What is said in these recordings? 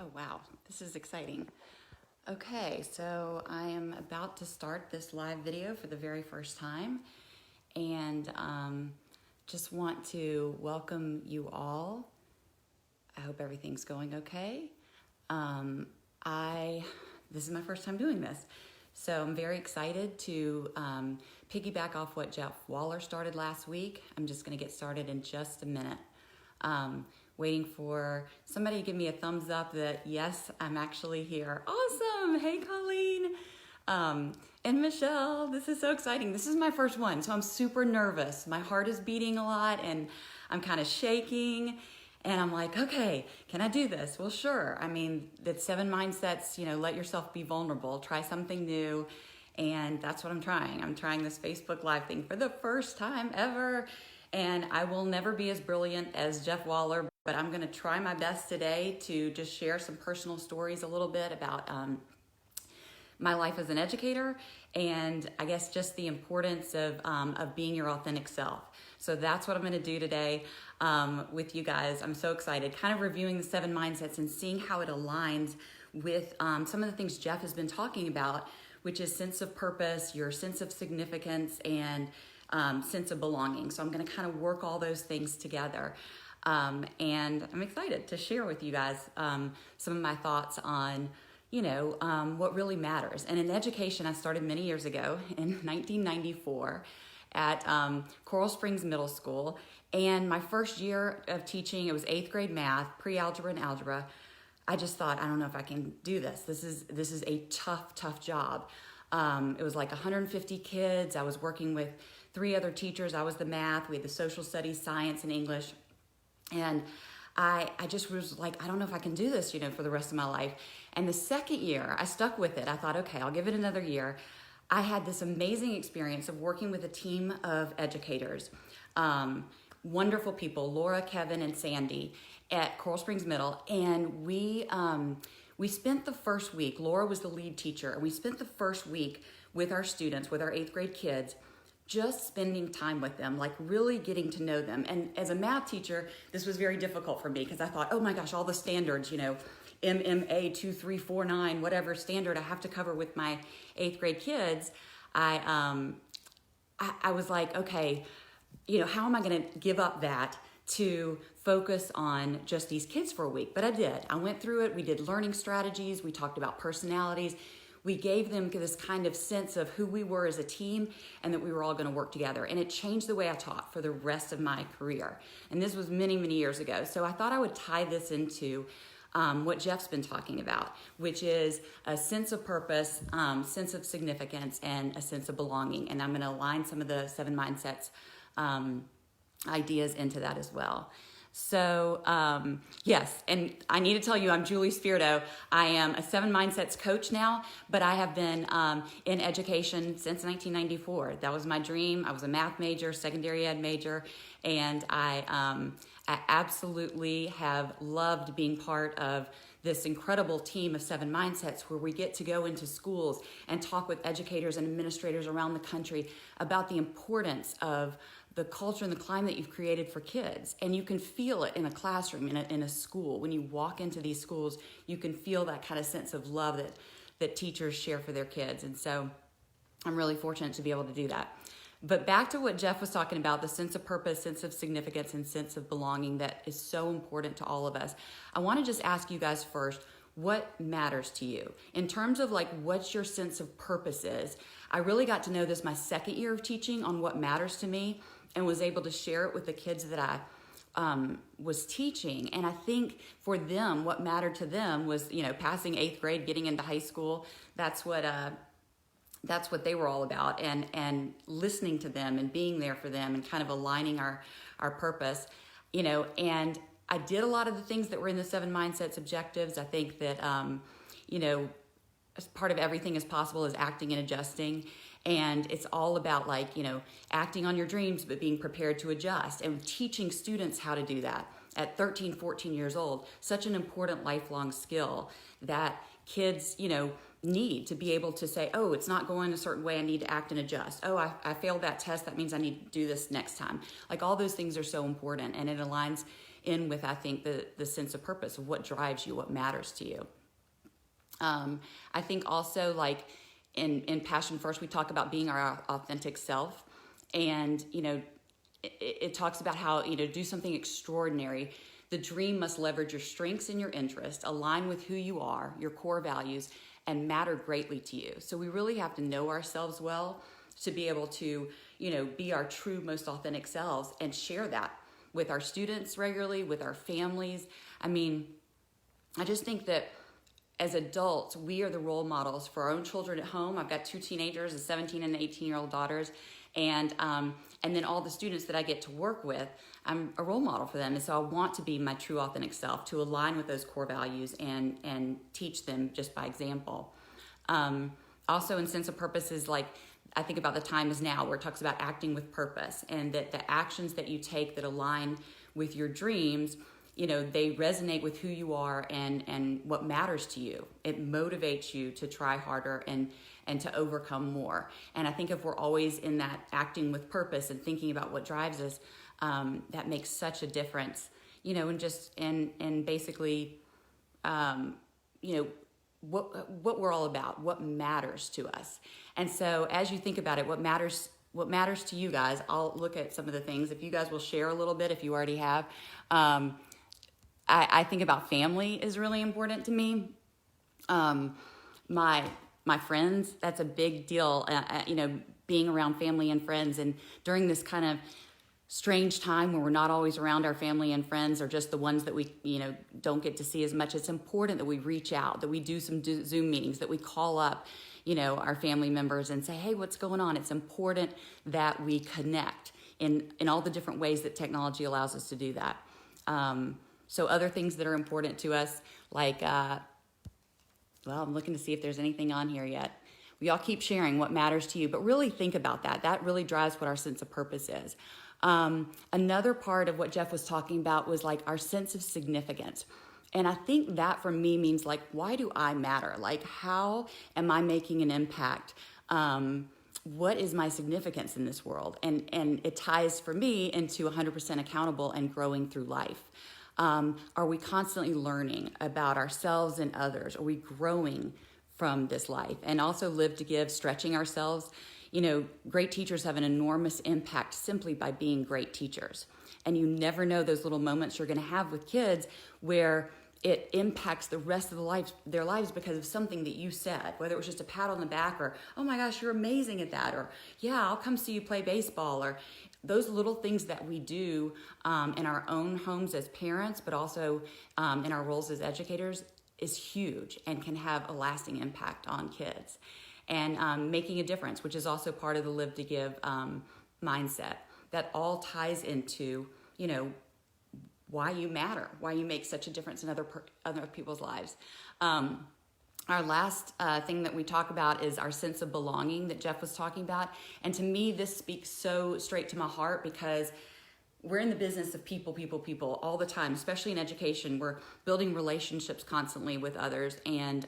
Oh, wow, this is exciting. Okay, so I am about to start this live video for the very first time, and just want to welcome you all. I hope everything's going okay. This is my first time doing this, so I'm very excited to piggyback off what Jeff Waller started last week. I'm just going to get started in just a minute. Waiting for somebody to give me a thumbs up that yes, I'm actually here. Awesome. Hey, Colleen. And Michelle, this is so exciting. This is my first one, so I'm super nervous. My heart is beating a lot and I'm kind of shaking. And I'm like, okay, can I do this? Well, sure. I mean, the 7 mindsets, let yourself be vulnerable, try something new. And that's what I'm trying. I'm trying this Facebook Live thing for the first time ever. And I will never be as brilliant as Jeff Waller, but I'm going to try my best today to just share some personal stories a little bit about my life as an educator, and I guess just the importance of being your authentic self. So that's what I'm going to do today with you guys. I'm so excited, kind of reviewing the 7 mindsets and seeing how it aligns with some of the things Jeff has been talking about, which is sense of purpose, your sense of significance, and sense of belonging. So I'm going to kind of work all those things together. And I'm excited to share with you guys some of my thoughts on, what really matters. And in education, I started many years ago in 1994 at Coral Springs Middle School. And my first year of teaching, it was 8th grade math, pre-algebra and algebra. I just thought, I don't know if I can do this. This is a tough job. It was like 150 kids. I was working with 3 other teachers. I was the math. We had the social studies, science, and English. And I just was like, I don't know if I can do this, for the rest of my life. And the second year, I stuck with it. I thought, okay, I'll give it another year. I had this amazing experience of working with a team of educators, wonderful people, Laura, Kevin, and Sandy at Coral Springs Middle. And we spent the first week, Laura was the lead teacher, and we spent the first week with our students, with our 8th grade kids, just spending time with them, like really getting to know them. And as a math teacher, this was very difficult for me because I thought, oh my gosh, all the standards, MMA 2349, whatever standard I have to cover with my 8th grade kids. I was like, okay, how am I going to give up that to focus on just these kids for a week? But I did. I went through it. We did learning strategies. We talked about personalities. We gave them this kind of sense of who we were as a team and that we were all going to work together. And it changed the way I taught for the rest of my career. And this was many, many years ago. So I thought I would tie this into what Jeff's been talking about, which is a sense of purpose, sense of significance, and a sense of belonging. And I'm going to align some of the 7 mindsets ideas into that as well. So yes, and I need to tell you, I'm Julie Spirito. I am a 7 Mindsets coach now, but I have been in education since 1994. That was my dream. I was a math major, secondary ed major, and I absolutely have loved being part of this incredible team of 7 Mindsets where we get to go into schools and talk with educators and administrators around the country about the importance of the culture and the climate you've created for kids. And you can feel it in a classroom, in a school. When you walk into these schools, you can feel that kind of sense of love that teachers share for their kids. And so I'm really fortunate to be able to do that. But back to what Jeff was talking about, the sense of purpose, sense of significance, and sense of belonging that is so important to all of us. I want to just ask you guys first, what matters to you? In terms of what your sense of purpose is, I really got to know this my second year of teaching on what matters to me, and was able to share it with the kids that I was teaching. And I think for them, what mattered to them was, passing 8th grade, getting into high school. That's what they were all about, and listening to them and being there for them and kind of aligning our purpose, and I did a lot of the things that were in the 7 Mindsets objectives. I think that, as part of everything is possible is acting and adjusting. And it's all about acting on your dreams, but being prepared to adjust and teaching students how to do that at 13, 14 years old. Such an important lifelong skill that kids, need to be able to say, oh, it's not going a certain way. I need to act and adjust. Oh, I failed that test. That means I need to do this next time. All those things are so important, and it aligns in with, I think, the sense of purpose of what drives you, what matters to you. I think also, like in Passion First, we talk about being our authentic self, and it talks about how do something extraordinary. The dream must leverage your strengths and your interests, align with who you are, your core values, and matter greatly to you. So we really have to know ourselves well to be able to be our true, most authentic selves and share that with our students regularly, with our families. I mean, I just think that as adults, we are the role models for our own children at home. I've got 2 teenagers, a 17 and an 18-year-old daughters, and then all the students that I get to work with, I'm a role model for them. And so I want to be my true authentic self, to align with those core values and teach them just by example. Also in sense of purpose is like, I think about the time is now, where it talks about acting with purpose, and that the actions that you take that align with your dreams, they resonate with who you are and what matters to you. It motivates you to try harder and to overcome more. And I think if we're always in that acting with purpose and thinking about what drives us, that makes such a difference, and basically, what we're all about, what matters to us. And so as you think about it, what matters to you guys, I'll look at some of the things. If you guys will share a little bit, if you already have, I think about family is really important to me. My friends, that's a big deal, being around family and friends. And during this kind of strange time where we're not always around our family and friends, or just the ones that we, don't get to see as much, it's important that we reach out, that we do some Zoom meetings, that we call up, our family members and say, hey, what's going on? It's important that we connect in all the different ways that technology allows us to do that. So other things that are important to us, like, I'm looking to see if there's anything on here yet. We all keep sharing what matters to you, but really think about that. That really drives what our sense of purpose is. Another part of what Jeff was talking about was like our sense of significance. And I think that for me means like, why do I matter? Like, how am I making an impact? What is my significance in this world? And it ties for me into 100% accountable and growing through life. Are we constantly learning about ourselves and others? Are we growing from this life? And also live to give, stretching ourselves. Great teachers have an enormous impact simply by being great teachers. And you never know those little moments you're going to have with kids where it impacts the rest of their lives because of something that you said, whether it was just a pat on the back or, oh my gosh, you're amazing at that, or yeah, I'll come see you play baseball, or those little things that we do in our own homes as parents, but also in our roles as educators is huge and can have a lasting impact on kids. And making a difference, which is also part of the Live to Give mindset. That all ties into, why you matter, why you make such a difference in other people's lives. Our last thing that we talk about is our sense of belonging that Jeff was talking about. And to me, this speaks so straight to my heart, because we're in the business of people all the time, especially in education. We're building relationships constantly with others, and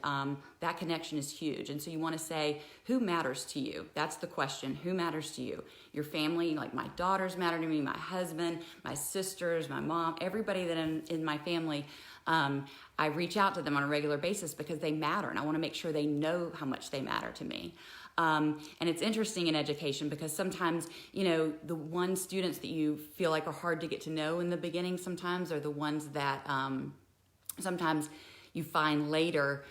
that connection is huge. And so you want to say, who matters to you? That's the question. Who matters to you? Your family, like my daughters matter to me, my husband, my sisters, my mom, everybody that in my family. I reach out to them on a regular basis because they matter, and I want to make sure they know how much they matter to me. And it's interesting in education because sometimes, the one students that you feel like are hard to get to know in the beginning sometimes are the ones that sometimes you find later,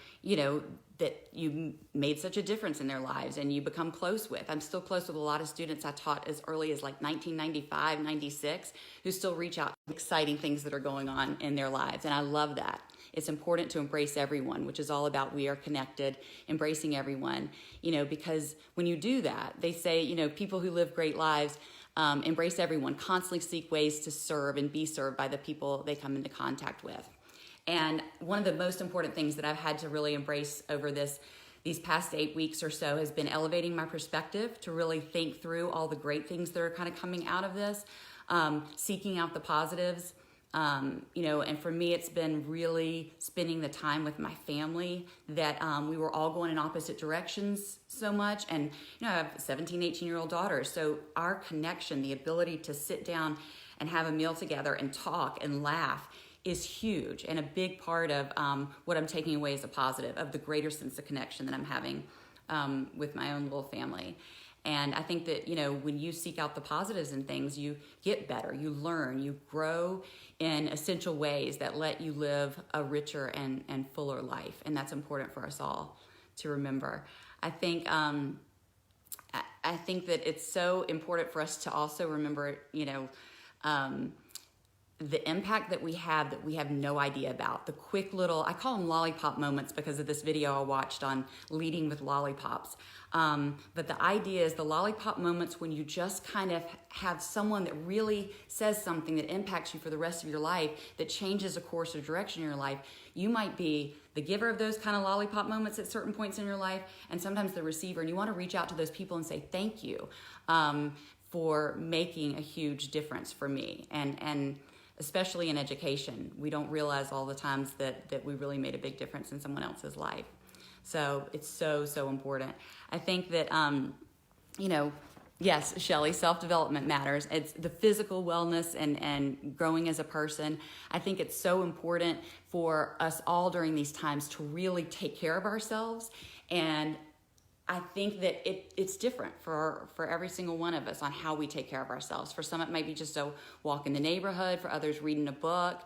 that you made such a difference in their lives and you become close with. I'm still close with a lot of students I taught as early as like 1995, 96, who still reach out to exciting things that are going on in their lives. And I love that. It's important to embrace everyone, which is all about we are connected, embracing everyone, because when you do that, they say, people who live great lives embrace everyone, constantly seek ways to serve and be served by the people they come into contact with. And one of the most important things that I've had to really embrace over these past 8 weeks or so has been elevating my perspective to really think through all the great things that are kind of coming out of this, seeking out the positives. And for me, it's been really spending the time with my family that we were all going in opposite directions so much. And, I have 17, 18-year-old daughters. So our connection, the ability to sit down and have a meal together and talk and laugh is huge, and a big part of what I'm taking away as a positive of the greater sense of connection that I'm having with my own little family. And I think that, you know, when you seek out the positives in things, you get better, you learn, you grow in essential ways that let you live a richer and fuller life. And that's important for us all to remember. I think that it's so important for us to also remember, you know, the impact that we have no idea about. The quick little, I call them lollipop moments because of this video I watched on leading with lollipops. But the idea is the lollipop moments when you just kind of have someone that really says something that impacts you for the rest of your life, that changes the course or direction in your life. You might be the giver of those kind of lollipop moments at certain points in your life, and sometimes the receiver, and you want to reach out to those people and say thank you for making a huge difference for me. And especially in education, we don't realize all the times that we really made a big difference in someone else's life. So it's so, so important. I think that, you know, yes, Shelley, self-development matters. It's the physical wellness and growing as a person. I think it's so important for us all during these times to really take care of ourselves. And I think that it's different for every single one of us on how we take care of ourselves. For some, it might be just a walk in the neighborhood. For others, reading a book.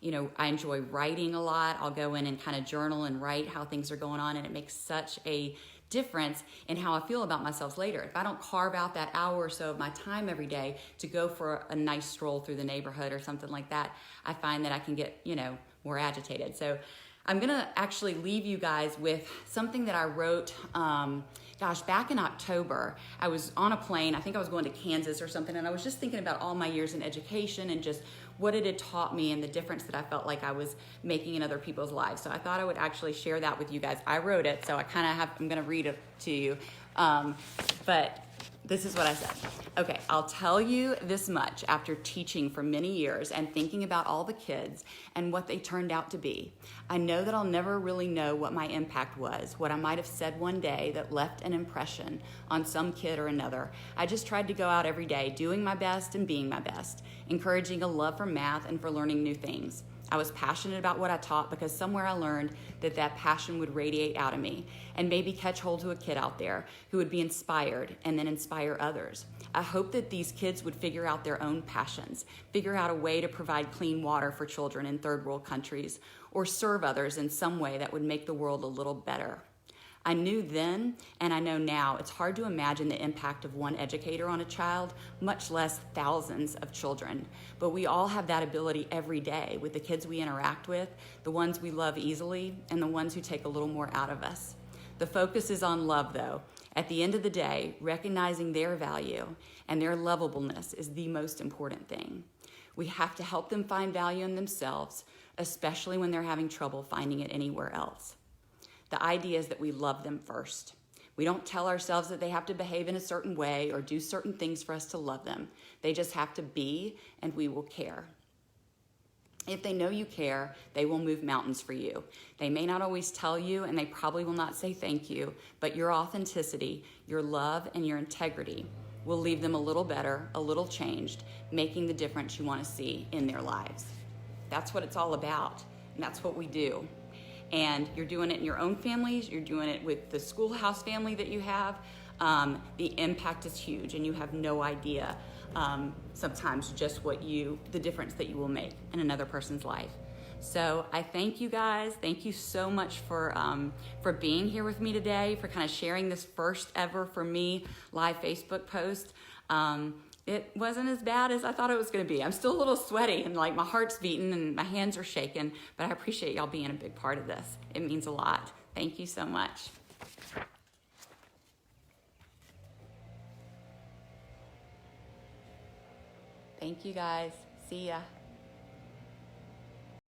You know, I enjoy writing a lot. I'll go in and kind of journal and write how things are going on, and it makes such a difference in how I feel about myself later. If I don't carve out that hour or so of my time every day to go for a nice stroll through the neighborhood or something like that, I find that I can get, you know, more agitated. So I'm gonna actually leave you guys with something that I wrote, back in October. I was on a plane, I think I was going to Kansas or something, and I was just thinking about all my years in education and just what it had taught me and the difference that I felt like I was making in other people's lives. So I thought I would actually share that with you guys. I wrote it, so I'm gonna read it to you. But this is what I said. Okay, I'll tell you this much after teaching for many years and thinking about all the kids and what they turned out to be. I know that I'll never really know what my impact was, what I might have said one day that left an impression on some kid or another. I just tried to go out every day, doing my best and being my best, encouraging a love for math and for learning new things. I was passionate about what I taught because somewhere I learned that passion would radiate out of me and maybe catch hold to a kid out there who would be inspired and then inspire others. I hope that these kids would figure out their own passions, figure out a way to provide clean water for children in third world countries, or serve others in some way that would make the world a little better. I knew then, and I know now, it's hard to imagine the impact of one educator on a child, much less thousands of children. But we all have that ability every day with the kids we interact with, the ones we love easily, and the ones who take a little more out of us. The focus is on love, though. At the end of the day, recognizing their value and their lovableness is the most important thing. We have to help them find value in themselves, especially when they're having trouble finding it anywhere else. The idea is that we love them first. We don't tell ourselves that they have to behave in a certain way or do certain things for us to love them. They just have to be, and we will care. If they know you care, they will move mountains for you. They may not always tell you, and they probably will not say thank you, but your authenticity, your love, and your integrity will leave them a little better, a little changed, making the difference you want to see in their lives. That's what it's all about, and that's what we do. And you're doing it in your own families, you're doing it with the schoolhouse family that you have. The impact is huge, and you have no idea sometimes just the difference that you will make in another person's life. So I thank you guys. Thank you so much for being here with me today, for kind of sharing this first ever for me live Facebook post. It wasn't as bad as I thought it was going to be. I'm still a little sweaty and like my heart's beating and my hands are shaking, but I appreciate y'all being a big part of this. It means a lot. Thank you so much. Thank you guys. See ya.